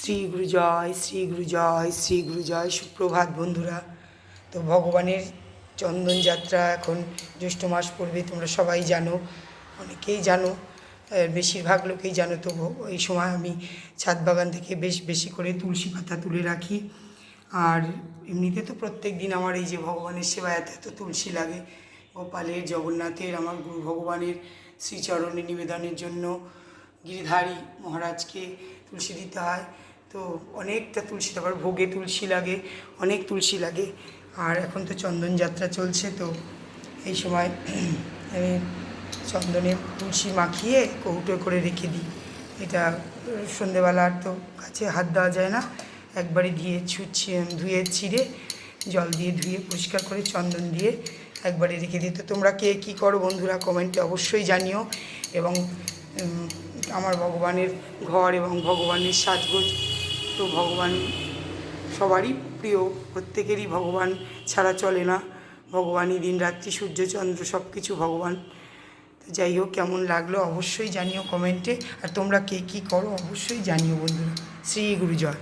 শ্রী গুরু জয়, শ্রী গুরু জয়, শ্রী গুরু জয়। সুপ্রভাত বন্ধুরা। তো ভগবানের চন্দন যাত্রা এখন জ্যৈষ্ঠ মাস পড়বে, তোমরা সবাই জানো, অনেকেই জানো, বেশিরভাগ লোকেই জানো। তো এই সময় আমি ছাদ বাগান থেকে বেশি করে তুলসী পাতা তুলে রাখি। আর এমনিতে তো প্রত্যেক দিন আমার এই যে ভগবানের সেবায় এত তুলসী লাগে। গোপালের, জগন্নাথের, আমার গুরু ভগবানের শ্রীচরণে নিবেদনের জন্য গিরিধারী মহারাজকে তুলসী দিতে হয়। তো অনেকটা তুলসী, তারপর ভোগে তুলসী লাগে, অনেক তুলসী লাগে। আর এখন তো চন্দন যাত্রা চলছে, তো এই সময় আমি চন্দনে তুলসী মাখিয়ে কৌটো করে রেখে দিই। এটা সন্ধেবেলা আর তো কাছে হাত দেওয়া যায় না, একবারই ধুয়ে ছিঁড়ে জল দিয়ে ধুয়ে পরিষ্কার করে চন্দন দিয়ে একবারে রেখে দিই। তো তোমরা কে কী করো বন্ধুরা, কমেন্টে অবশ্যই জানিও। এবং আমার ভগবানের ঘর এবং ভগবানের সাজগোজ, তো ভগবান সবারই প্রিয়, প্রত্যেকেরই ভগবান ছাড়া চলে না। ভগবানই দিন রাত্রি, সূর্য চন্দ্র সব কিছু ভগবান। তো যাই হোক, কেমন লাগলো অবশ্যই জানিও কমেন্টে। আর তোমরা কে কী করো অবশ্যই জানিও বন্ধুরা। শ্রী গুরু জয়।